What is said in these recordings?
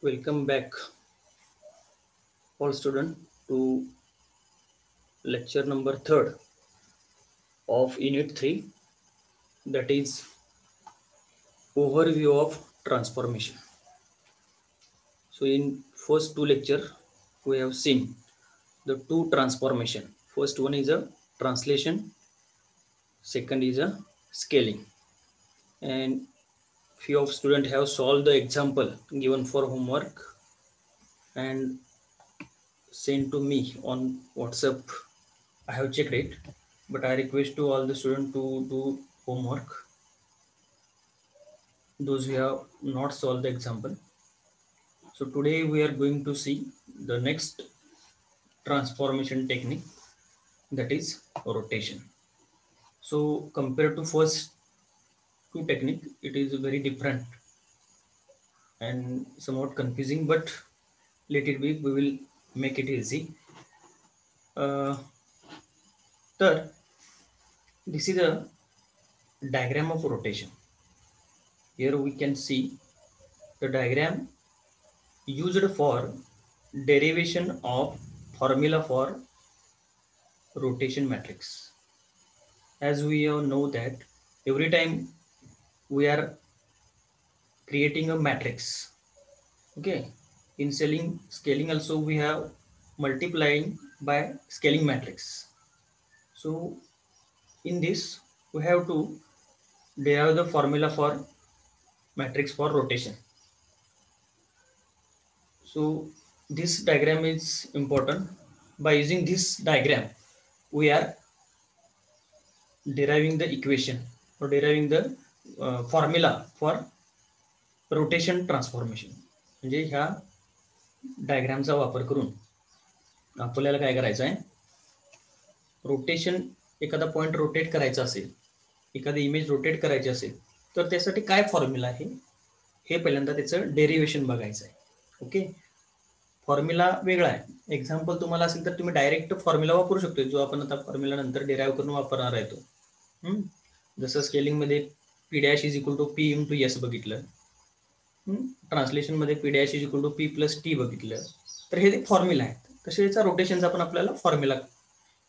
Welcome back, all students, to lecture number third of Unit 3, that is overview of transformation. So, in first two lecture, we have seen the two transformation. First one is a translation, second is a scaling. And few of students have solved the example given for homework and sent to me on WhatsApp. I have checked it, but I request to all the students to do homework, those who have not solved the example. So today we are going to see the next transformation technique, that is rotation. So compared to first two technique, it is very different and somewhat confusing, but let it be, we will make it easy. Uh, Third, this is a diagram of rotation. Here we can see the diagram used for derivation of formula for rotation matrix. As we all know that every time we are creating a matrix, okay, in scaling also we have multiplying by scaling matrix. So in this we have to derive the formula for matrix for rotation. So this diagram is important. By using this diagram we are deriving the equation or deriving the formula for rotation transformation. म्हणजे ह्या डायग्रामचा वापर करून आपल्याला काय करायचं आहे, rotation एखादा point rotate करायचा असेल, एखादी इमेज रोटेट करायची असेल तर त्यासाठी काय फॉर्म्युला आहे हे पहिल्यांदा त्याचं डेरिव्हेशन बघायचं आहे. ओके, फॉर्म्युला वेगळा आहे. एक्झाम्पल तुम्हाला असेल तर तुम्ही डायरेक्ट फॉर्म्युला वापरू शकतो, जो आपण आता फॉर्म्युला नंतर डेराईव्ह करून वापरणार आहे तो. जसं स्केलिंगमध्ये P dash is equal to P into S बघितलं, ट्रान्सलेशन मध्ये P dash is equal to P plus T बघितलं, तर हे फॉर्म्युला आहेत. तसे याचा रोटेशनचा पण आपल्याला फॉर्म्युला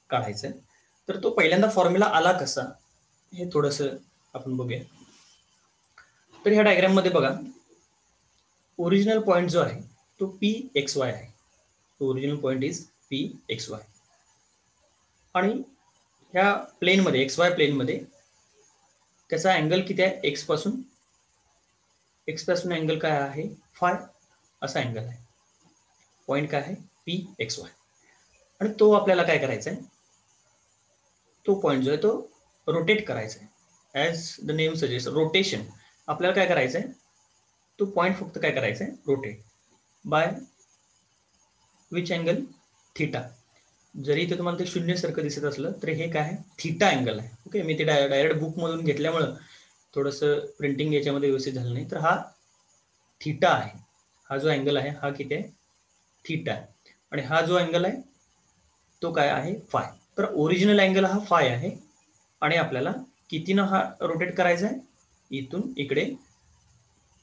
काढायचा आहे. तर तो पहिल्यांदा फॉर्म्युला आला कसा हे थोडंसं आपण बघूया. तर ह्या डायग्राम मध्ये बघा, ओरिजिनल पॉईंट जो आहे तो पी एक्स वाय आहे. Original point is P x Y. आणि ह्या प्लेनमध्ये एक्स वाय प्लेनमध्ये त्याचा अँगल किती आहे, एक्स पासून अँगल काय आहे, फाय असा अँगल आहे. पॉईंट काय आहे, पी एक्स वाय. आणि तो आपल्याला काय करायचा आहे, तो पॉईंट जो आहे तो रोटेट करायचा आहे. As the name suggest rotation. आपल्याला काय करायचं आहे, तो पॉईंट फक्त काय करायचा आहे, rotate by which angle, theta. जरी इथे तुम्हाला ते शून्यसारखं दिसत असलं तर हे काय आहे, थिटा अँगल आहे. ओके, मी ते डायरेक्ट बुकमधून घेतल्यामुळं थोडंसं प्रिंटिंग याच्यामध्ये व्यवस्थित झालं नाही. तर हा थिटा आहे. हा जो अँगल आहे हा किती आहे, थिटा आहे. आणि हा जो अँगल आहे तो काय आहे, फाय. तर ओरिजिनल अँगल हा फाय आहे. आणि आपल्याला कितीनं हा रोटेट करायचा आहे, इथून इकडे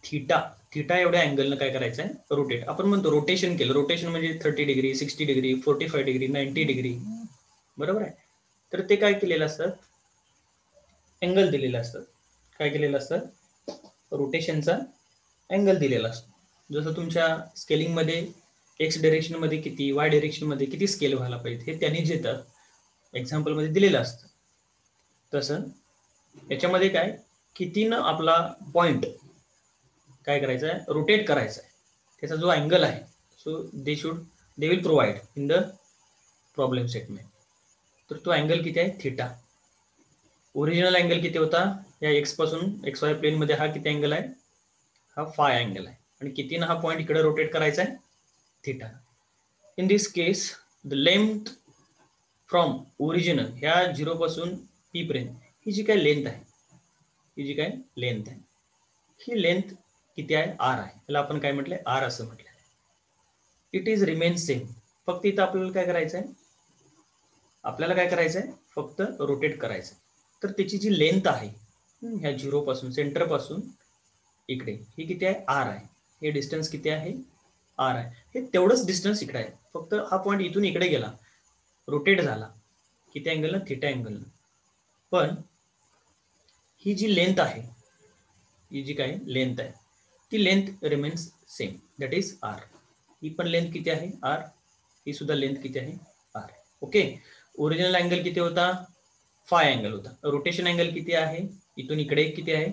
थिटा एवढ्या अँगलनं काय करायचं आहे, रोटेट. आपण म्हणतो रोटेशन केलं. रोटेशन म्हणजे 30 डिग्री, 60 डिग्री, 45 डिग्री, 90 डिग्री, बरोबर आहे. तर ते काय केलेलं असतं, अँगल दिलेलं असतं. काय केलेलं असतं, रोटेशनचा अँगल दिलेला असतो. जसं तुमच्या स्केलिंगमध्ये एक्स डायरेक्शनमध्ये किती, वाय डायरेक्शनमध्ये किती स्केल व्हायला पाहिजे हे त्यांनी जे एक्झाम्पलमध्ये दिलेलं असतं, तसं याच्यामध्ये काय कितीनं आपला पॉईंट काय करायचा आहे, रोटेट करायचा आहे. त्याचा जो अँगल आहे, so they will provide in the problem statement. तर तो अँगल किती आहे, थिटा. ओरिजिनल अँगल किती होता, या एक्स पासून एक्स वाय प्लेन मध्ये हा किती अँगल आहे, हा फाय अँगल आहे. आणि कितीनं हा पॉईंट इकडे रोटेट करायचा आहे, theta. In this case the length from original ह्या 0 पासून पी पर्यंत ही जी काय लेंथ आहे, ही लेंथ किती आहे, आर आहे. त्याला आपण काय म्हटलंय, आर असं म्हटलंय. It is remain same. फक्त इथं आपल्याला काय करायचं आहे, फक्त रोटेट करायचं. तर त्याची जी लेंथ आहे ह्या 0 पासून सेंटर पासून इकडे ही किती आहे, आर आहे. हे डिस्टन्स किती आहे, आर आहे, हे तेवढंच डिस्टन्स इकडे आहे. फक्त हा पॉईंट इथून इकडे गेला, रोटेट झाला किती अँगलनं, थिटा अँगलनं. पण ही जी लेंथ आहे, ही जी काय लेंथ आहे, ती length remains same, that is R. ही पण लेंथ किती आहे, आर. ही सुद्धा लेंथ किती आहे, आर. ओके. ओरिजिनल अँगल किती होता, फाय अँगल होता. रोटेशन अँगल किती आहे, इथून इकडे किती आहे,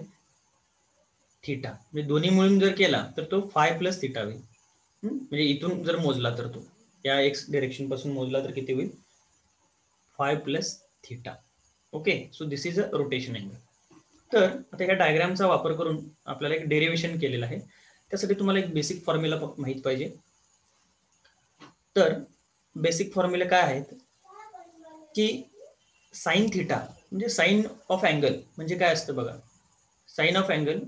थिटा. म्हणजे दोन्ही मिळून जर केला तर तो फाय प्लस थिटा होईल. म्हणजे इथून जर मोजला तर तो या एक्स डायरेक्शन पासून मोजला तर किती होईल, five plus theta. Okay. So this is a rotation angle. तर आता ह्या डायग्रामचा वापर करून आपल्याला एक डेरिव्हेशन केलेलं आहे. त्यासाठी तुम्हाला एक बेसिक फॉर्म्युला माहित पाहिजे. तर बेसिक फॉर्म्युला काय आहेत की साइन थिटा म्हणजे साइन ऑफ अँगल म्हणजे काय असतं बघा. साइन ऑफ अँगल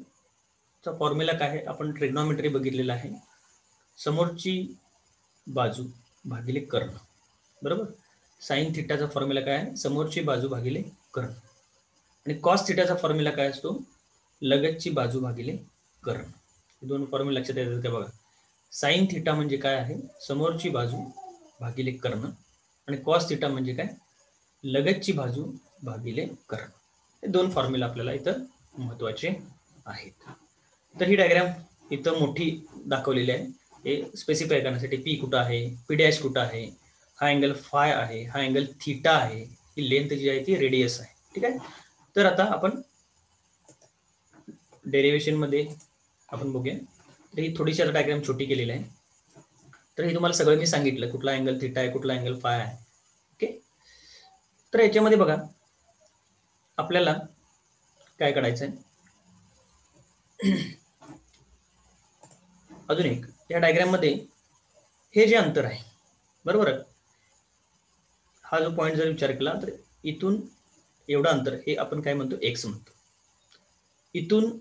चा फॉर्म्युला काय आहे, आपण ट्रिग्नॉमेट्री बघितलेला आहे. समोरची बाजू भागिले कर्ण, बरोबर. साइन थिटाचा फॉर्म्युला काय आहे, समोरची बाजू भागिले कर्ण. आणि कॉस थिटाचा फॉर्म्युला काय असतो, लगतची बाजू भागिले कर्ण. दोन फॉर्म्युला लक्षात येतात का बघा. साइन थिटा म्हणजे काय आहे, समोरची बाजू भागिले कर्ण. आणि कॉस थिटा म्हणजे काय, लगतची बाजू भागिले कर्ण. हे दोन फॉर्म्युला आपल्याला इथं महत्वाचे आहेत. तर ही डायग्राम इथं मोठी दाखवलेली आहे. हे स्पेसिफाय करण्यासाठी पी कुठं आहे, पी डॅश कुठं आहे, हा अँगल फाय आहे, हा अँगल थिटा आहे, ही लेंथ जी आहे ती रेडियस आहे. ठीक आहे. तर आता आपण डेरिव्हेशन मध्ये आपण बघूया. तर ही थोडीशी आता डायग्राम छोटी केलेली आहे. तर हे तुम्हाला सगळं मी सांगितलं, कुठला अँगल थिटा आहे, कुठला अँगल फाय आहे. ओके. तर याच्यामध्ये बघा आपल्याला काय काढायचं आहे, अजून एक या डायग्राम मध्ये हे जे अंतर आहे, बरोबर आहे, हा जो पॉईंट जर विचार केला तर इथून एवढं अंतर हे आपण काय म्हणतो, एक्स म्हणतो. इथून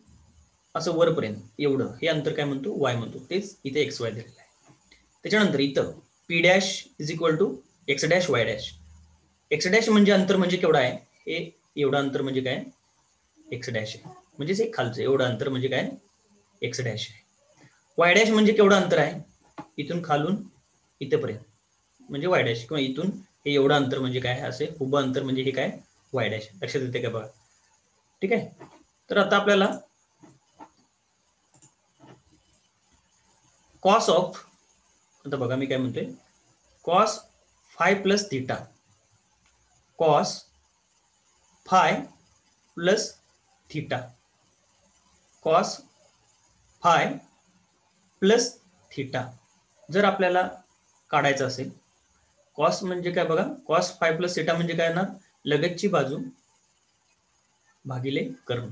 असं वरपर्यंत एवढं हे अंतर काय म्हणतो, वाय म्हणतो. तेच इथे एक्स वाय दिलेलं आहे. त्याच्यानंतर इथं P dash is equal to X dash Y dash. X dash म्हणजे अंतर म्हणजे केवढं आहे, हे एवढं अंतर म्हणजे काय, एक्स डॅश आहे. म्हणजेच एक खालचं एवढं अंतर म्हणजे काय, एक्स डॅश आहे. वाय डॅश म्हणजे केवढं अंतर आहे, इथून खालून इथेपर्यंत म्हणजे वाय डॅश, किंवा इथून हे एवढं अंतर म्हणजे काय, असे उभं अंतर म्हणजे हे काय, वाय डॅश. लक्षात येते का बघा. ठीक आहे. तर आता आपल्याला कॉस ऑफ, आता बघा मी काय म्हणतोय, cos phi plus theta, cos phi plus theta, cos phi plus theta जर आपल्याला काढायचं असेल, कॉस म्हणजे काय बघा, कॉस फाय प्लस थिटा म्हणजे काय ना, लगतची बाजू भागिले कर्ण.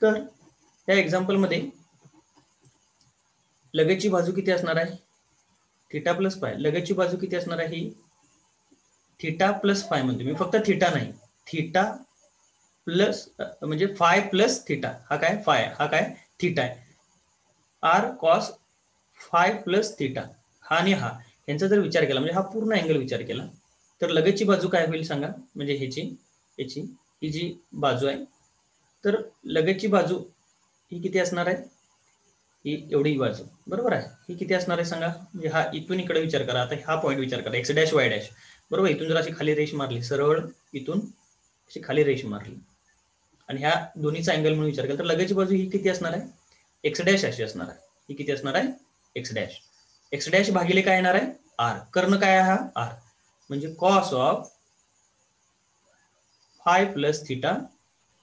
तर या एक्झाम्पल मध्ये लगतची बाजू किती असणार आहे, थिटा प्लस फाय. लगतची बाजू किती असणार आहे, ही थिटा प्लस फाय म्हणतो मी, फक्त थिटा नाही, थिटा प्लस म्हणजे फाय प्लस थिटा. हा काय फाय, हा काय थिटा आहे. R cos phi plus theta, हा आणि हा यांचा जर विचार केला, म्हणजे हा पूर्ण अँगल विचार केला, तर लगतची बाजू काय होईल सांगा. म्हणजे ह्याची ही जी बाजू आहे, तर लगतची बाजू ही किती असणार आहे, ही एवढी बाजू, बरोबर आहे. ही किती असणार आहे सांगा. म्हणजे हा इथून इकडे विचार करा. आता हा पॉईंट विचार करा, एक्स डॅश वाय डॅश, बरोबर. इथून जर अशी खाली रेष मारली, सरळ इथून अशी खाली रेष मारली आणि ह्या दोन्हीचा अँगल म्हणून विचार केला, तर लगतची बाजू ही किती असणार आहे, एक्स डॅश अशी असणार आहे. ही किती असणार आहे, एक्स डॅश. एक्स डॅश भागिले काय येणार आहे, आर. कर्ण काय आहे, हा आर. म्हणजे cos of phi plus theta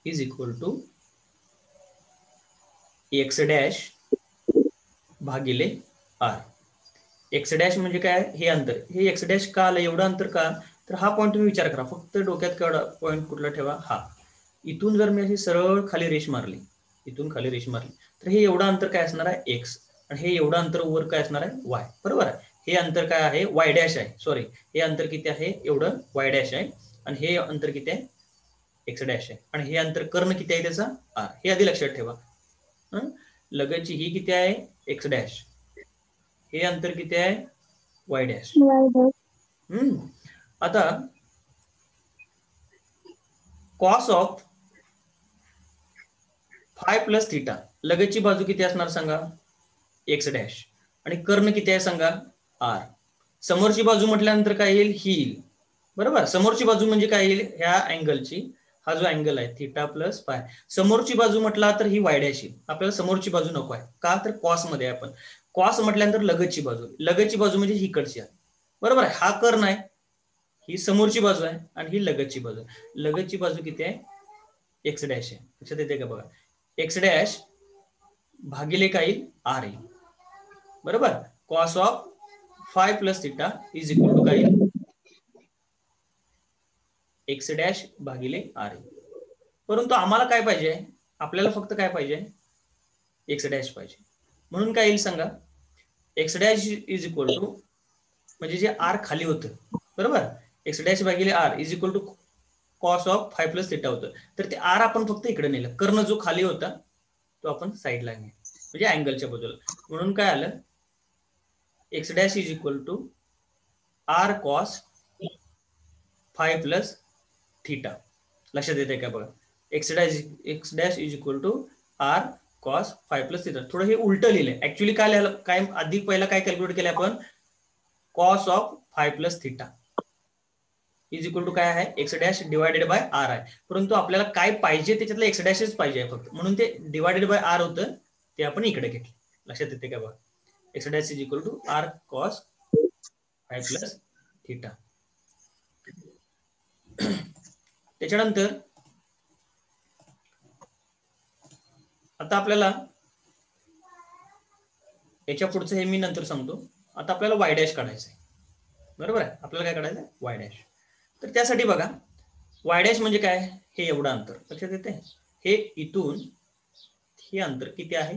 is equal to X dash भागिले आर. एक्स डॅश म्हणजे काय, हे अंतर, हे एक्स डॅश का आलं, एवढं अंतर का, तर हा पॉईंट तुम्ही विचार करा. फक्त डोक्यात केवढा पॉईंट कुठला ठेवा, हा. इथून जर मी अशी सरळ खाली रेष मारली, इथून खाली रेष मारली, तर हे एवढं अंतर काय असणार आहे, एक्स. आणि हे एवढं अंतर वर काय असणार आहे, वाय, बरोबर आहे. हे अंतर काय आहे, वाय डॅश आहे, सॉरी, हे अंतर किती आहे, एवढं वाय डॅश आहे. आणि हे अंतर किती आहे, एक्स डॅश आहे. आणि हे अंतर कर्ण किती आहे त्याचा, आर. हे आधी लक्षात ठेवा. लगतची ही किती आहे, एक्स डॅश. हे अंतर किती आहे, वाय डॅश. आता cos of phi plus theta, लगतची बाजू किती असणार सांगा, एक्स डॅश. आणि कर्ण किती आहे सांगा आर. समोरची बाजू म्हटल्यानंतर काय येईल ही येईल. बरोबर, समोरची बाजू म्हणजे काय येईल ह्या अँगलची, हा जो अँगल आहे थिटा प्लस फाय. समोरची बाजू म्हटला तर ही वाय डॅश येईल. आपल्याला समोरची बाजू नको आहे का तर कॉस मध्ये आहे आपण. कॉस म्हटल्यानंतर लगतची बाजू, लगतची बाजू म्हणजे ही कडची आहे. बरोबर आहे, हा कर्ण आहे, ही समोरची बाजू आहे आणि ही लगतची बाजू. लगतची बाजू किती आहे एक्स डॅश आहे. लक्षात येते का बघा, एक्स डॅश भागिले काय येईल आर येईल. बरोबर, cos of phi plus theta is equal to काय येईल एक्स डॅश भागिले आर येईल. परंतु आम्हाला काय पाहिजे, आपल्याला फक्त काय पाहिजे एक्स डॅश पाहिजे. म्हणून काय येईल सांगा, X dash is equal to म्हणजे जे आर खाली होतं, बरोबर, एक्स डॅश भागिले R is equal to cos of phi plus theta होतं. तर ते आर आपण फक्त इकडे नेलं, कर्ण जो खाली होता तो आपण साईडला नेला म्हणजे अँगलच्या बाजूला. म्हणून काय आलं X dash is equal to R cos phi plus theta. लक्षात येते का बघा, x dash is equal to R cos phi plus theta. थोडं हे उलटं लिहिलंय ऍक्च्युली. काय लिहिलं, काय आधी पहिला काय कॅल्क्युलेट केलं आपण, cos of phi plus theta is equal to काय आहे X dash divided by R आहे. परंतु आपल्याला काय पाहिजे त्याच्यातलं एक्स डॅशच पाहिजे फक्त, म्हणून ते डिवायडेड बाय आर होतं ते आपण इकडे घेतलं. लक्षात येते का बघा, x dash is equal to R cos phi plus theta. त्याच्यानंतर आता आपल्याला याच्या पुढचं हे मी नंतर सांगतो. आता आपल्याला वाय डॅश काढायचं आहे. बरोबर आहे, आपल्याला काय काढायचं आहे वाय डॅश. तर त्यासाठी बघा वाय डॅश म्हणजे काय, हे एवढं अंतर लक्षात येते. हे इथून हे अंतर किती आहे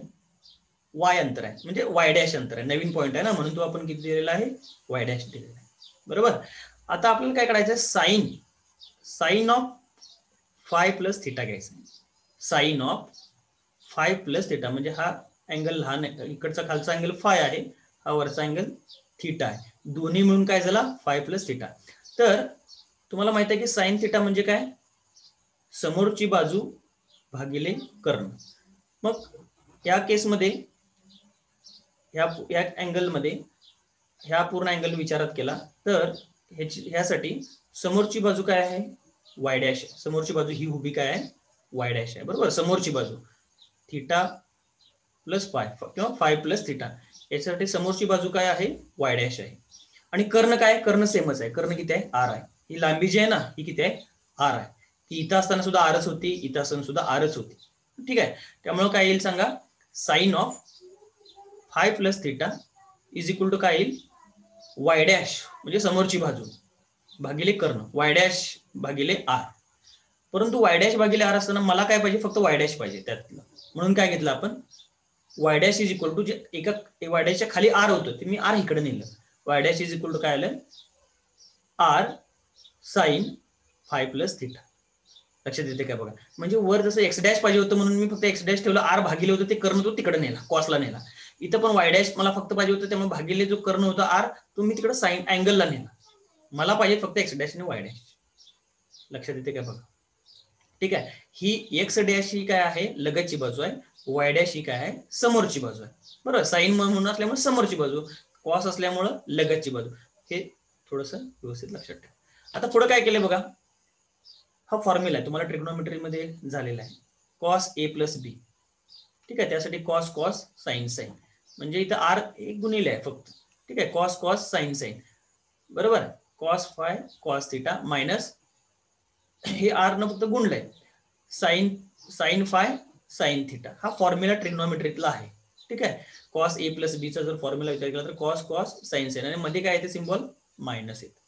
वाय अंतर आहे, म्हणजे वाय डॅश अंतर आहे. नवीन पॉईंट आहे ना, म्हणून तो आपण किती दिलेला आहे वाय डॅश दिलेला आहे. बरोबर, आता आपल्याला काय करायचं आहे sine of phi plus theta घ्यायचा. Sine of phi plus theta म्हणजे हा अँगल लहान आहे, इकडचा खालचा अँगल फाय आहे, हा वरचा अँगल थिटा आहे. दोन्ही मिळून काय झाला फाय प्लस थिटा. तर तुम्हाला माहित आहे की साइन थिटा म्हणजे काय, समोरची बाजू भागिले कर्ण. मग या केसमध्ये ह्या अँगल मध्ये ह्या पूर्ण अँगल विचारात केला तर ह्यासाठी समोरची बाजू काय आहे वाय डॅश. समोरची बाजू ही उभी काय आहे वाय डॅश आहे. बरोबर, समोरची बाजू थिटा प्लस फाय किंवा फाय प्लस थिटा, याच्यासाठी समोरची बाजू काय आहे वाय डॅश आहे. आणि कर्ण काय, कर्ण सेमच आहे. कर्ण किती आहे आर आहे. ही लांबी जी आहे ना ही किती आहे आर आहे. ती इथं असताना सुद्धा आरच होती, इथं असताना सुद्धा आरच होती. ठीक आहे, त्यामुळे काय येईल सांगा sine of phi plus theta is equal to काय येईल वाय डॅश म्हणजे समोरची बाजू भागिले कर्ण, वाय डॅश भागिले आर. परंतु वाय डॅश भागिले आर असताना मला काय पाहिजे फक्त वाय डॅश पाहिजे त्यातलं. म्हणून काय घेतलं आपण Y dash is equal to जे एका वाय डॅशच्या खाली आर होतं ते मी आर इकडे नेलं. Y dash is equal to काय आलं R sine phi plus theta. लक्षात येते काय बघा, म्हणजे वर जसं एक्स डॅश पाहिजे होतं म्हणून मी फक्त एक्स डॅश ठेवलं, आर भागिले होतं ते कर्ण तो तिकडे नेला कॉसला नेला. इथं पण वाय डॅश मला फक्त पाहिजे होतं त्यामुळे भागिले जो कर्ण होता आर तो मी तिकडे साइन अँगलला नेला. मला पाहिजे फक्त एक्स डॅश आणि वाय डॅश. लक्षात येते काय बघा. ठीक आहे, ही एक्स डॅश ही काय आहे लगतची बाजू आहे, वाय डॅश ही काय आहे समोरची बाजू आहे. बरोबर, साइन म्हणून असल्यामुळे समोरची बाजू, कॉस असल्यामुळे लगतची बाजू. हे थोडंसं व्यवस्थित लक्षात ठेवा. आता पुढे काय केलंय बघा, हा फॉर्म्युला आहे तुम्हाला ट्रिग्नोमेट्री मध्ये झालेला आहे कॉस ए प्लस बी. ठीक आहे, त्यासाठी कॉस कॉस साइन साइन म्हणजे इथं आर एक गुणिले आहे फक्त. ठीक आहे, कॉस कॉस साइन साइन. बरोबर, cos phi cos theta minus हे आर न फक्त गुणलंय sine sine phi sine theta. हा फॉर्म्युला ट्रिग्नोमेट्रीतला आहे. ठीक आहे, कॉस ए प्लस बी चा जर फॉर्म्युला विचार केला तर कॉस कॉस साइन साइन आणि मध्ये काय येते सिम्बॉल मायनस येते.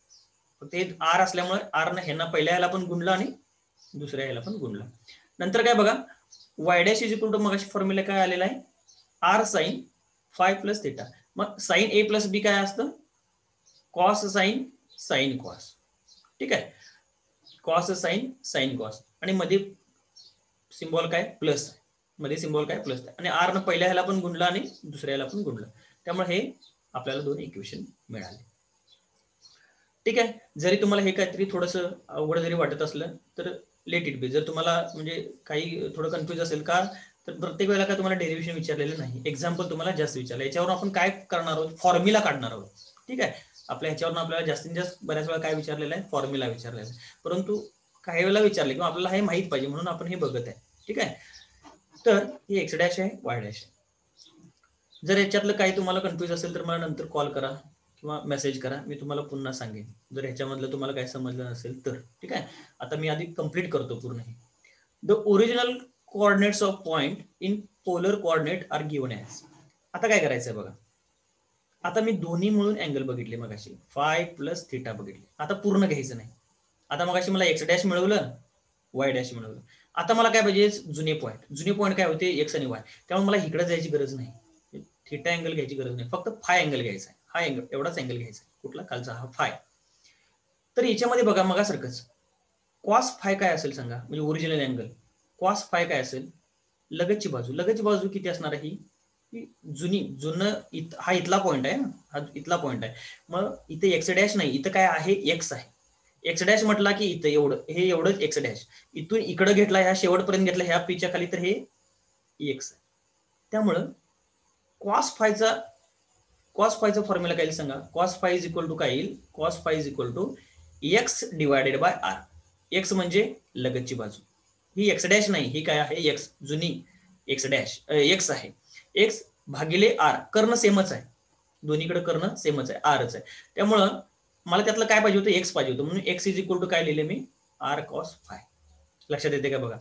फक्त हे आर असल्यामुळे आर न ह्यांना पहिल्या ह्याला पण गुणलं आणि दुसऱ्या ह्याला पण गुणलं. नंतर काय बघा Y dash is equal to मगाशी फॉर्म्युला काय आलेला आहे R sine phi plus theta. मग साइन ए प्लस बी काय असतं कॉस साइन साइन कॉस. ठीक आहे, कॉस साइन साइन कॉस आणि मध्ये सिम्बॉल काय प्लस, मध्ये सिम्बॉल काय प्लस आणि आर न पहिल्या ह्याला पण गुणलं आणि दुसऱ्या ह्याला पण गुणलं. त्यामुळे हे आपल्याला दोन इक्वेशन मिळाले. ठीक आहे, जरी तुम्हाला हे काहीतरी थोडंसं अवघड जरी वाटत असलं तर लेट इट बी. जर तुम्हाला म्हणजे काही थोडं कन्फ्युज असेल का तर प्रत्येक वेळेला काय तुम्हाला डेरिव्हेशन विचारलेलं नाही, एक्झाम्पल तुम्हाला जास्त विचारलं. याच्यावर आपण काय करणार आहोत, फॉर्म्युला काढणार आहोत. ठीक आहे, आपल्या ह्याच्यावरून आपल्याला जास्तीत जास्त बऱ्याच वेळा काय विचारलेलं आहे, फॉर्म्युला विचारलेला आहे. परंतु काही वेळेला विचारले किंवा आपल्याला हे माहित पाहिजे म्हणून आपण हे बघत आहे. ठीक आहे, तर हे एक्स डॅश आहे, वाय डॅश आहे. जर याच्यातलं काही तुम्हाला कन्फ्युज असेल तर मला नंतर कॉल करा किंवा मेसेज करा, मी तुम्हाला पुन्हा सांगेन जर ह्याच्यामधलं तुम्हाला काय समजलं नसेल तर. ठीक आहे, आता मी आधी कंप्लीट करतो पूर्ण हे. The original coordinates of point in polar coordinate are given as. आता काय करायचंय बघा, आता मी दोन्ही मिळून अँगल बघितले मगाशी, फाय प्लस थिटा बघितले. आता पूर्ण घ्यायचं नाही. आता मगाशी मला एक्स डॅश मिळवलं, वाय डॅश मिळवलं. आता मला काय पाहिजे, जुने पॉईंट काय होते, एक्स आणि वाय. त्यामुळे मला इकडे जायची गरज नाही, थिटा अँगल घ्यायची गरज नाही, फक्त फाय अँगल घ्यायचा आहे. हा अँगल, एवढाच अँगल घ्यायचा आहे. कुठला, खालचा हा फाय. तर याच्यामध्ये बघा मगासारखंच कॉस फाय काय असेल सांगा, म्हणजे ओरिजिनल अँगल कॉस फाय काय असेल, लगतची बाजू किती असणार आहे, ही जुनं हा इथला पॉईंट आहे, हा इथला पॉईंट आहे. मग इथे एक्स डॅश नाही, इथं काय आहे, एक्स आहे. एक्स डॅश म्हटला की इथं एवढं, हे एवढंच एक्स डॅश. इथून इकडं घेतला, ह्या शेवटपर्यंत घेतला, ह्या पीच्या खाली, तर हे एक्स आहे. त्यामुळं कॉस फायचा फॉर्म्युला काय सांगा, cos phi is equal to काय येईल, cos phi is equal to X divided by R. X म्हणजे लगतची बाजू, ही एक्स डॅश नाही, ही काय आहे, एक्स, जुनी एक्स डॅश एक्स आहे. एक्स भागिले आर, कर्ण सेमच आहे, दोन्हीकडे कर्ण सेमच आहे, आरच आहे. त्यामुळं मला त्यातलं काय पाहिजे होतं, एक्स पाहिजे होतं, म्हणून एक्स इज इक्वल टू काय लिहिले मी, आर कॉस फाय. लक्षात येते का बघा,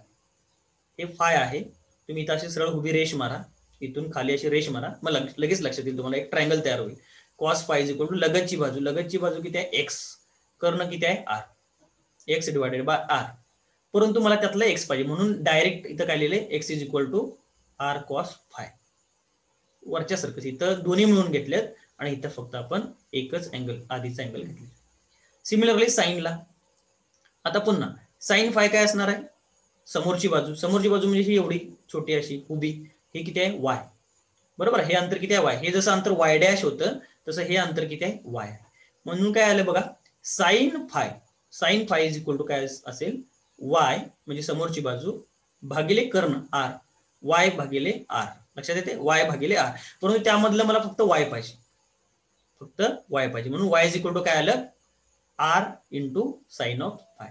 हे फाय आहे. तुम्ही इथं अशी सरळ उभी रेष मारा, इथून खाली अशी रेष मारा, मग लगेच लक्षात येईल तुम्हाला, एक ट्रायंगल तयार होईल. Cos phi is equal to लगतची बाजू किती आहे, एक्स, कर्ण किती आहे, R, X divided by R. परंतु मला त्यातलं एक्स पाहिजे, म्हणून डायरेक्ट इथं काय लिहिले, X is equal to R cos phi. वरच्या सारखंच इथं दोन्ही मिळून घेतलेत आणि इथं फक्त आपण एकच अँगल, आधीचा अँगल घेतले. सिमिलरली साईनला, आता पुन्हा साईन फाय काय असणार आहे, समोरची बाजू म्हणजे ही एवढी छोटी अशी उभी, हे किती आहे, वाय. बरोबर, हे अंतर किती आहे, वाय. हे जसं अंतर वाय डॅश होतं तसं हे अंतर किती आहे, वाय. म्हणून काय आलं बघा, sine phi is equal to काय असेल, वाय म्हणजे समोरची बाजू भागिले कर्ण आर, वाय भागिले आर. लक्षात येते, वाय भागिले आर. परंतु त्यामधलं मला फक्त वाय पाहिजे, म्हणून वाय इज इक्वल टू काय आलं, R into sine of phi.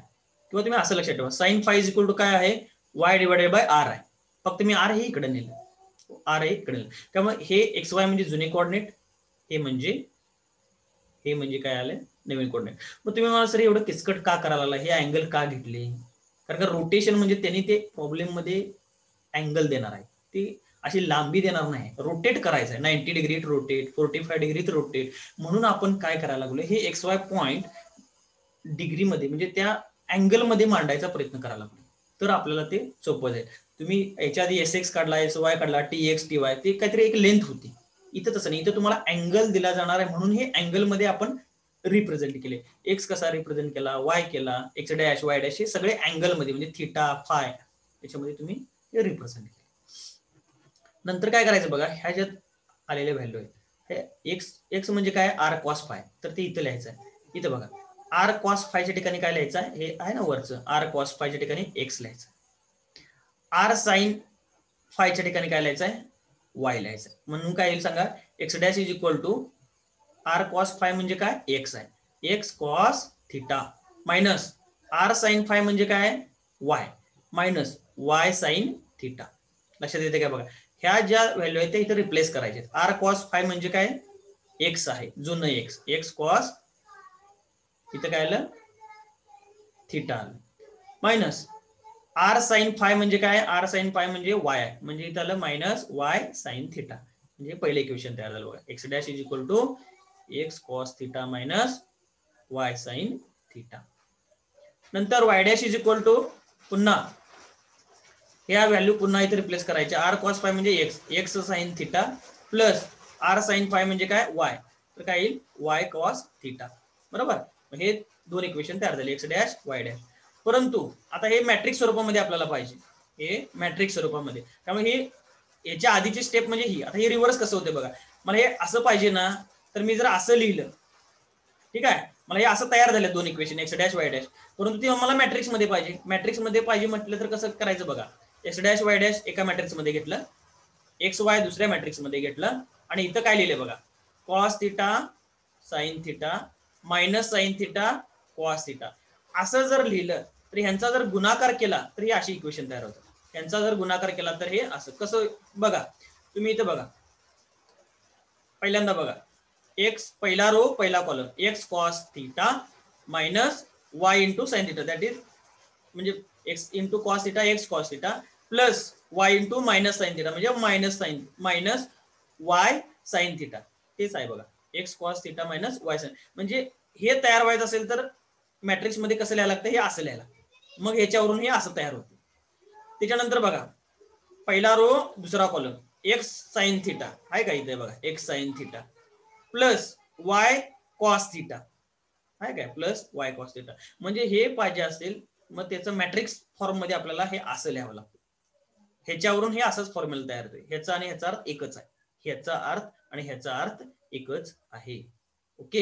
किंवा तुम्ही असं लक्षात ठेवा, sine phi is equal to काय आहे, वाय डिवायडेड बाय आर आहे. फक्त मी आर हे इकडे नेलं, त्यामुळे हे एक्स वाय म्हणजे जुने कोऑर्डिनेट, हे म्हणजे काय आलं, नवीन कोऑर्डिनेट. मग तुम्ही मला सर एवढं किचकट का करायला लागला, हे अँगल का घेतले, कारण का रोटेशन म्हणजे त्यांनी ते प्रॉब्लेम मध्ये अँगल देणार आहे, ती अशी लांबी देणार नाही, रोटेट करायचं आहे, 90 डिग्री रोटेट, 45 डिग्री रोटेट. म्हणून आपण काय करायला लागलो, हे एक्स वाय पॉईंट डिग्री मध्ये म्हणजे त्या अँगल मध्ये मांडायचा प्रयत्न करायला लागलो, तर आपल्याला ते सोपं जाईल. तुम्ही याच्या आधी एस एक्स काढला, एस वाय काढला, टी एक्स टी वाय, ते काहीतरी एक लेंथ होती. इथं तसं नाही, इथं तुम्हाला अँगल दिला जाणार आहे, म्हणून हे अँगल मध्ये आपण रिप्रेझेंट केले. एक्स कसा रिप्रेझेंट केला, वाय केला, एक्स डॅश वाय डॅश, हे सगळे अँगल मध्ये म्हणजे थिटा फाय याच्यामध्ये तुम्ही हे रिप्रेझेंट केले. नंतर काय करायचं बघा, ह्या ज्यात आलेले व्हॅल्यू आहे, एक्स म्हणजे काय, आर कॉस फाय, तर ते इथं लिहायचं आहे. इथं बघा, आर कॉस फायच्या ठिकाणी काय लिहायचं आहे, हे आहे ना वरचं, आर कॉस फायच्या ठिकाणी एक्स लिहायचं. आर साइन फायच्या ठिकाणी काय लिहायचं आहे, वाय लिहायचं. म्हणून काय येईल सांगा, X dash is equal to R cos phi म्हणजे काय, एक्स आहे, X cos theta, minus R sine phi म्हणजे काय, Y, minus Y sine theta. लक्षात येते काय बघा, ह्या ज्या व्हॅल्यू आहेत त्या इथे रिप्लेस करायचे. आर कॉस फाय म्हणजे काय, एक्स आहे, जुनं एक्स, एक्स कॉस, इथं काय आलं, थिटा आलं, मायनस आर साइन फाय म्हणजे काय, आर साइन फाय म्हणजे वाय आहे, म्हणजे इथं आलं मायनस वाय साइन थिटा. म्हणजे पहिले इक्वेशन तयार झालं बघा, x dash is equal to x cos theta minus Y sine theta. नंतर y dash is equal to, पुन्हा ह्या व्हॅल्यू पुन्हा इथे रिप्लेस करायचे. आर कॉस फाय म्हणजे x, x sine theta, plus R sine phi म्हणजे काय, वाय, तर काय येईल, वाय कॉस थिटा. बरोबर, हे दोन इक्वेशन तयार झाले, एक्स डॅश वाय डॅश. परंतु आता हे मॅट्रिक्स स्वरूपामध्ये आपल्याला पाहिजे, हे मॅट्रिक्स स्वरूपामध्ये. त्यामुळे हे याच्या आधीची स्टेप म्हणजे ही. आता हे रिव्हर्स कसं होते बघा, मला हे असं पाहिजे ना, तर मी जर असं लिहिलं, ठीक आहे, मला हे असं तयार झाले दोन equation, x dash Y dash, परंतु ते मला मॅट्रिक्स मध्ये पाहिजे. मॅट्रिक्स मध्ये पाहिजे म्हटलं तर कसं करायचं बघा, एक्स डॅश वाय डॅश एका मॅट्रिक्स मध्ये घेतलं, एक्स वाय दुसऱ्या मॅट्रिक्स मध्ये घेतलं, आणि इथं काय लिहिले बघा, cos theta sine theta minus sine theta cos theta असं जर लिहिलं तर ह्यांचा जर गुणाकार केला तर ही अशी इक्वेशन तयार होतं. ह्यांचा जर गुणाकार केला तर हे असं कसं बघा, तुम्ही इथं बघा, पहिल्यांदा बघा, एक्स पहिला रो पहिला column, x cos theta minus y into sine theta, that is म्हणजे x into cos theta x cos theta plus y into minus sine theta म्हणजे मायनस वाय साइन थिटा, तेच आहे बघा, x cos theta minus Y sine. म्हणजे हे तयार व्हायचं असेल तर मॅट्रिक्स मध्ये कसं लिहायला लागतं, हे असं लिहायला लागतं, मग ह्याच्यावरून हे असं तयार होतं. त्याच्यानंतर बघा, पहिला रो दुसरा कॉलम, एक्स साइन थिटा आहे का इथे बघा, x sine theta plus Y cos theta आहे काय, प्लस वाय कॉस थिटा. म्हणजे हे पाहिजे असेल मग त्याचं मॅट्रिक्स फॉर्म मध्ये आपल्याला हे असं लिहावं लागतं. ह्याच्यावरून हे असंच फॉर्म्युला तयार होते, ह्याचा आणि ह्याचा अर्थ एकच आहे, ह्याचा अर्थ आणि ह्याचा अर्थ एकच आहे. ओके,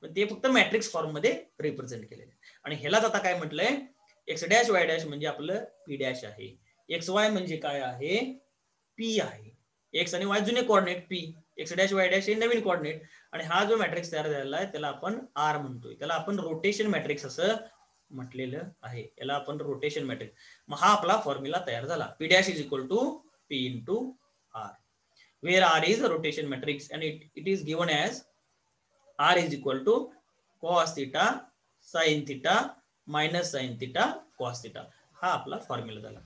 ते फक्त मॅट्रिक्स फॉर्म मध्ये रिप्रेझेंट केलेले. आणि ह्यालाच आता काय म्हटलंय, एक्स डॅश वाय डॅश म्हणजे आपलं पी डॅश आहे, एक्स वाय म्हणजे काय आहे, पी आहे. एक्स आणि वाय जुने coordinate, P x dash Y dash हे नवीन कोऑर्डिनेट, आणि हा जो मॅट्रिक्स तयार झालेला आहे त्याला आपण आर म्हणतोय, त्याला आपण रोटेशन मॅट्रिक्स असं म्हटलेलं आहे, याला आपण रोटेशन मॅट्रिक्स. मग हा आपला फॉर्म्युला तयार झाला, P dash is equal to P into R, where R is rotation matrix and it is given as R is equal to cos theta sine theta minus sine theta cos theta. हा आपला formula झाला.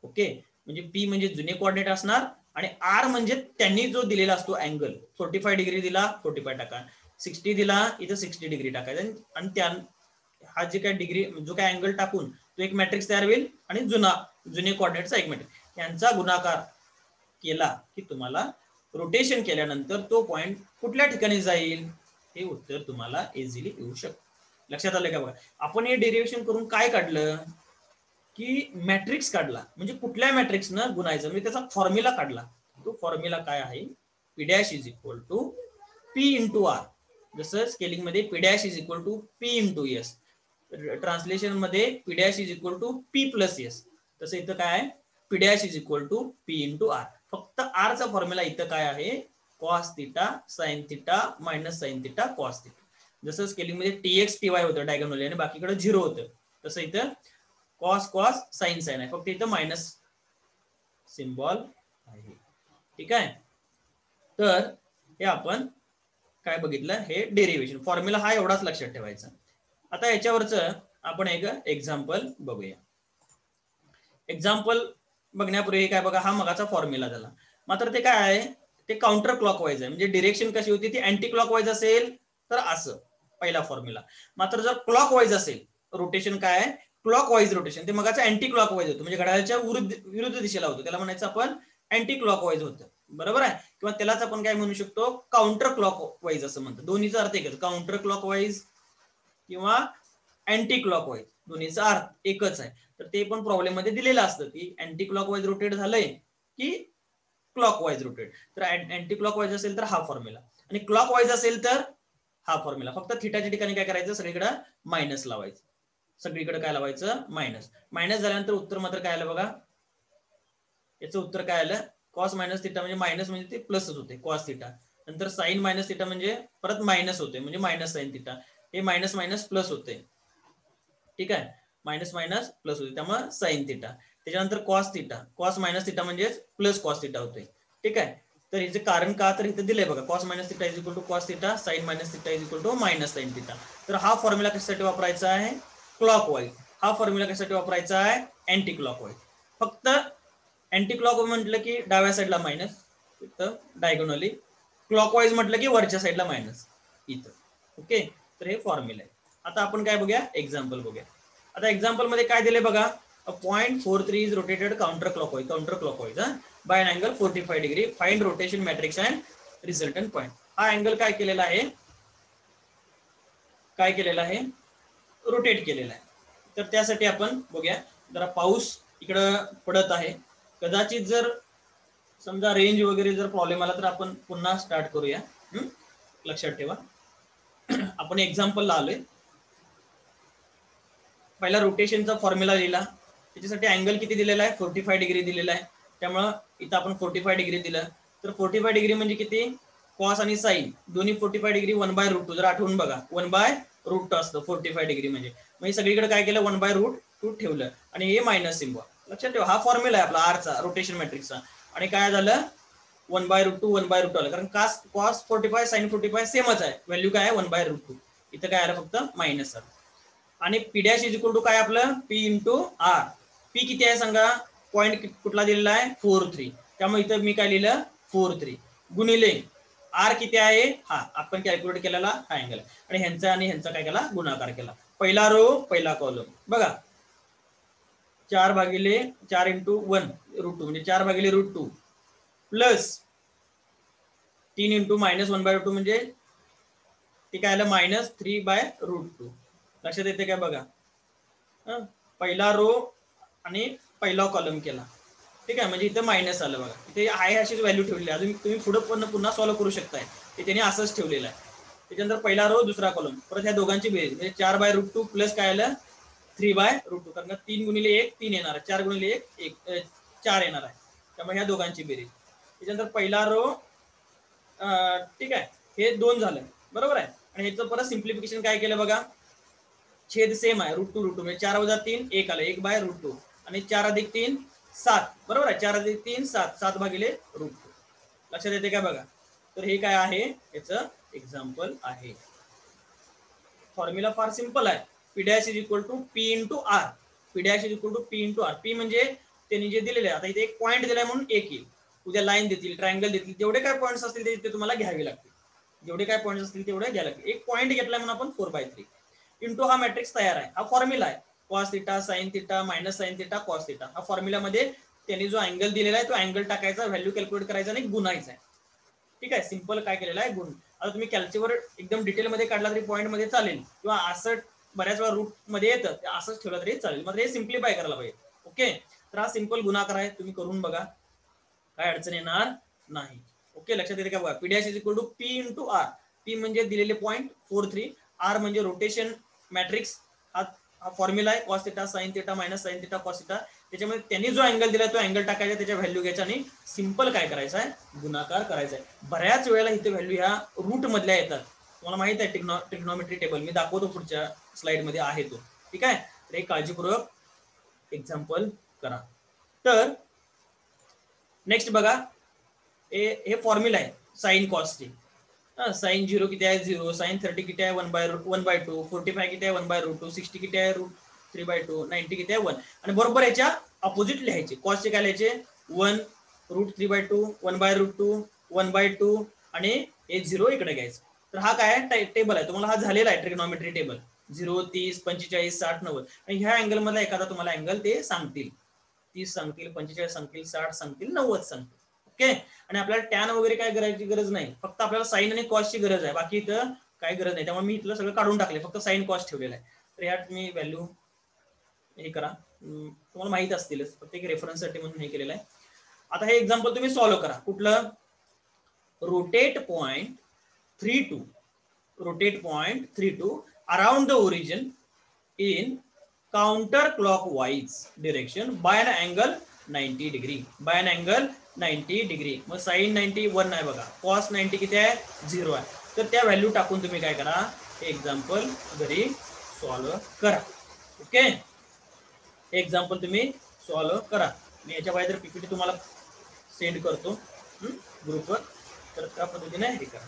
Okay, म्हणजे P म्हणजे जुने coordinate असणार, आणि R म्हणजे त्यांनी जो दिलेला असतो अँगल, 45 डिग्री दिला 45 टाका, 60 दिला इथं 60 डिग्री टाकायचं, आणि त्या हा जे काय डिग्री जो काय अँगल टाकून तो एक मॅट्रिक्स तयार होईल, आणि जुने कोऑर्डिनेटचा एक मॅट्रिक्स, यांचा गुणाकार केला की तुम्हाला रोटेशन केल्यानंतर तो पॉइंट कुठल्या ठिकाणी जाईल हे उत्तर तुम्हाला इझिली येऊ शकतं. लक्षात आलं का बघा, आपण हे डेरिव्हेशन करून काय काढलं की मॅट्रिक्स काढला, म्हणजे कुठल्या मॅट्रिक्सनं गुणायचं म्हणजे त्याचा फॉर्म्युला काढला. तो फॉर्म्युला काय आहे, P dash is equal to P into R, जसं स्केलिंग मध्ये P dash is equal to P into S, translation मध्ये P dash is equal to P plus S, तसं इथं काय आहे, P dash is equal to P into R. फक्त R चा formula इथं काय आहे, cos theta sine theta minus sine theta cos theta. जसं स्केलिंग मध्ये टीएक्स टीवाय होतं डायगोनली आणि बाकीकडे 0 होतं, तसं इथं कॉस कॉस साइन साइन आहे, फक्त इथं मायनस सिम्बॉल आहे. ठीक आहे, तर हे आपण काय बघितलं, हे डेरिव्हेशन फॉर्म्युला हा एवढाच लक्षात ठेवायचा. आता याच्यावरच आपण एक एक्झाम्पल बघूया. एक्झाम्पल बघण्यापूर्वी काय बघा, हा मगाचा फॉर्म्युला झाला, मात्र ते काय आहे, ते काउंटर क्लॉकवाईज आहे, म्हणजे डिरेक्शन कशी होती ती अँटी क्लॉकवाईज असेल तर असं पहिला फॉर्म्युला, मात्र जर क्लॉकवाईज असेल रोटेशन काय आहे, क्लॉकवाईज रोटेशन, ते मगाचं अँटी क्लॉकवाईज होतं, म्हणजे घड्याळाच्या विरुद्ध दिशेला होतं, त्याला म्हणायचं आपण अँटी क्लॉकवाईज होतं, बरोबर आहे. किंवा त्यालाच आपण काय म्हणू शकतो, काउंटर क्लॉकवाईज असं म्हणतो. दोन्हीचा अर्थ एकच, काउंटर क्लॉकवाईज किंवा अँटी क्लॉकवाईज, दोन्हीचा अर्थ एकच आहे. तर ते पण प्रॉब्लेम मध्ये दिलेलं असतं की अँटी क्लॉकवाईज रोटेट झालंय की क्लॉकवाईज रोटेट. तर अँटी क्लॉकवाईज असेल तर हा फॉर्म्युला, आणि क्लॉकवाईज असेल तर हा फॉर्म्युला. फक्त थिटाच्या ठिकाणी काय करायचं, सगळीकडे मायनस लावायचं, सगळीकडे काय लावायचं, मायनस. मायनस झाल्यानंतर उत्तर मात्र काय आलं बघा, याचं उत्तर काय आलं, कॉस मायनस थिटा म्हणजे मायनस म्हणजे ते प्लसच होते कॉस थिटा, नंतर साइन मायनस थिटा म्हणजे परत मायनस होते म्हणजे मायनस साइन थिटा, हे मायनस मायनस प्लस होते. ठीक आहे, मायनस मायनस प्लस होते, त्यामुळे साइन थिटा. त्याच्यानंतर cos theta, cos minus theta म्हणजे प्लस कॉस थिटा होते. ठीक आहे, तर याचे कारण का तर इथे दिलंय बघा, cos minus theta is equal to cos theta, sine minus theta is equal to minus sine theta. तर हा फॉर्म्युला कशासाठी वापरायचा आहे, क्लॉकवाईज. हा फॉर्म्युला कशासाठी वापरायचा आहे, अँटी क्लॉकवाईज. फक्त अँटी क्लॉकवाईज म्हटलं की डाव्या साईडला मायनस इथं डायगोनली, क्लॉकवाईज म्हटलं की वरच्या साईडला मायनस इथं. ओके, तर हे फॉर्म्युला आहे. आता आपण काय बघूया, एक्झाम्पल बघूया. आता एक्झाम्पल मध्ये काय दिले बघा, point 43 is rotated counter clockwise by an angle 45 degree, find rotation matrix and resultant point. हा अँगल काय केलेला आहे, रोटेट केलेला आहे. तर त्यासाठी आपण बघूया, जरा पाऊस इकडं पडत आहे, कदाचित जर समजा रेंज वगैरे जर प्रॉब्लेम आला तर आपण पुन्हा स्टार्ट करूया. लक्षात ठेवा, आपण एक्झाम्पल आलोय. पहिला रोटेशनचा फॉर्म्युला लिहिला, त्याच्यासाठी अँगल किती दिलेला आहे 45 डिग्री दिलेला आहे. त्यामुळं इथं आपण 45 डिग्री दिलं तर 45 डिग्री म्हणजे किती कॉस आणि साईन दोन्ही 45 डिग्री 1/√2 जर आठवून बघा 1/√2 असतं 45 डिग्री म्हणजे सगळीकडे काय केलं 1/√2 ठेवलं आणि हे मायनस सिम्बॉल लक्षात ठेवा. हा फॉर्म्युला आहे आपला आरचा रोटेशन मॅट्रिक्सचा आणि काय झालं 1/√2 1/√2 आलं कारण कॉस 45 साईन 45 सेमच आहे व्हॅल्यू काय आहे 1/√2 इथं काय आलं फक्त मायनस आलं. आणि P dash is equal to काय आपलं पी इंटू आर. पी किती आहे सांगा पॉईंट कुठला दिलेला आहे 4-3 त्यामुळे इथं मी काय लिहिलं 4-3 गुणिले आर किती आहे हा आपण कॅल्क्युलेट केलेला हा अँगल आणि ह्यांचा आणि ह्यांचा काय केला गुणाकार केला. पहिला रो पहिला कॉलम बघा 4/4 इंटू 1√2 म्हणजे 4/√2 प्लस 3 इंटू मायनस 1/2 म्हणजे ते काय आलं -3/√2 लक्षात येते काय बघा. पहिला रो आणि पहिला कॉलम केला ठीक आहे म्हणजे इथं मायनस आलं बघा इथे आहे अशीच व्हॅल्यू ठेवलेली अजून तुम्ही पुढे पण पुन्हा सॉल्व्ह करू शकताय ते त्याने असंच ठेवलेलं आहे. त्याच्यानंतर पहिला रो दुसरा कॉलम परत ह्या दोघांची बेरीज म्हणजे 4/√2 प्लस काय आलं 3/√2 कारण 3 गुणिले 1 3 येणार आहे 4 गुणिले 1 4 येणार आहे त्यामुळे ह्या दोघांची बेरीज. त्याच्यानंतर पहिला रो ठीक आहे हे 2 झालं बरोबर आहे आणि ह्याचं परत सिम्प्लिफिकेशन काय केलं बघा छेद सेम आहे √2 म्हणजे 4 - 3 1 आलं 1/√2 आणि 4 + 3 7 बरोबर आहे 4 + 3 7 7/√2 लक्षात येते काय बघा. तर हे काय आहे याचं एक्झाम्पल आहे. फॉर्म्युला फार सिंपल आहे P dash is equal to P into R. P dash is equal to P into R. P म्हणजे त्यांनी जे दिलेले आहे आता इथे एक पॉईंट दिलाय म्हणून एक येईल उद्या लाईन देतील ट्रायंगल देतील जेवढे काय पॉईंट्स असतील ते तुम्हाला घ्यावे लागतील जेवढे काय पॉईंट्स असतील तेवढे घ्यावे लागतील. एक पॉईंट घेतलाय म्हणून आपण 4/3 इंटू हा मॅट्रिक्स तयार आहे. हा फॉर्म्युला आहे cos theta sine theta minus sine theta cos theta. हा फॉर्म्युलामध्ये त्यांनी जो अँगल दिलेला आहे तो अँगल टाकायचा व्हॅल्यू कॅल्क्युलेट करायचा आणि गुणायचा आहे. ठीक आहे सिंपल काय केलेलं आहे गुण. आता तुम्ही कॅल्सीवर एकदम डिटेलमध्ये काढला तरी पॉईंट मध्ये चालेल किंवा असं बऱ्याच वेळा रूट मध्ये येतं असंच ठेवलं तरी चालेल मात्र हे सिम्प्लिफाय करायला पाहिजे. ओके तर हा सिंपल गुणाकार आहे तुम्ही करून बघा काय अडचण येणार नाही. ओके लक्षात येते का बघा P dash is equal to P into R. P म्हणजे दिलेले पॉईंट 4-3 आर म्हणजे रोटेशन मॅट्रिक्स हा फॉर्म्युला आहे cos theta sine theta minus sine theta cos theta. त्याच्यामध्ये त्यांनी जो अँगल दिला तो अँगल टाकायचा त्याच्या व्हॅल्यू घ्यायचा आणि सिंपल काय करायचा आहे गुणाकार करायचा आहे. बऱ्याच वेळेला इथे व्हॅल्यू ह्या रूट मधल्या येतात तुम्हाला माहित आहे ट्रिग्नोमेट्री टेबल मी दाखवतो पुढच्या स्लाइड मध्ये आहे तो ठीक आहे. तर एक काळजीपूर्वक एक्झाम्पल करा. तर नेक्स्ट बघा हे फॉर्म्युला आहे साइन कॉसचे. साइन 0 किती आहे 0 साइन 30 किती आहे 1/2 45 किती आहे 1/√2 60 किती आहे √3/2 90 किती आहे 1 आणि बरोबर याच्या अपोजिट लिहायचे. कॉसचे काय लिहायचे 1 √3/2 1/√2 1/2 आणि हे 0 इकडे घ्यायचं. तर हा काय टेबल आहे तुम्हाला हा झालेला आहे ट्रिग्नोमेट्री टेबल 0 30 45 60 90 आणि ह्या अँगल मधला एखादा तुम्हाला अँगल ते सांगतील 30 सांगतील 45 सांगतील 60 सांगतील 90 सांगतील. ओके आणि आपल्याला टॅन वगैरे काय करायची गरज नाही फक्त आपल्याला साइन आणि कॉसची गरज आहे बाकी इथं काय गरज नाही त्यामुळे मी इथलं सगळं काढून टाकले फक्त साइन कॉस ठेवलेला आहे. तर यात मी व्हॅल्यू हे करा तुम्हाला माहित असतीलच फक्त एक रेफरन्ससाठी म्हणून हे केलेलं आहे. आता हे एक्झाम्पल तुम्ही सॉल्व्ह करा. कुठलं rotate point 3 around the origin in counter clockwise direction by an angle 90 degree by an angle 90 degree. मग साइन 90 1 आहे बघा कॉस 90 किती आहे 0 आहे. तर त्या व्हॅल्यू टाकून तुम्ही काय करा हे एक्झाम्पल घरी सॉल्व्ह करा. ओके एक्झाम्पल तुम्ही सॉल्व्ह करा. मी याच्या बाहेर पीपीटी तुम्हाला सेंड करतो ग्रुपवर तर त्या पद्धतीने हे करा.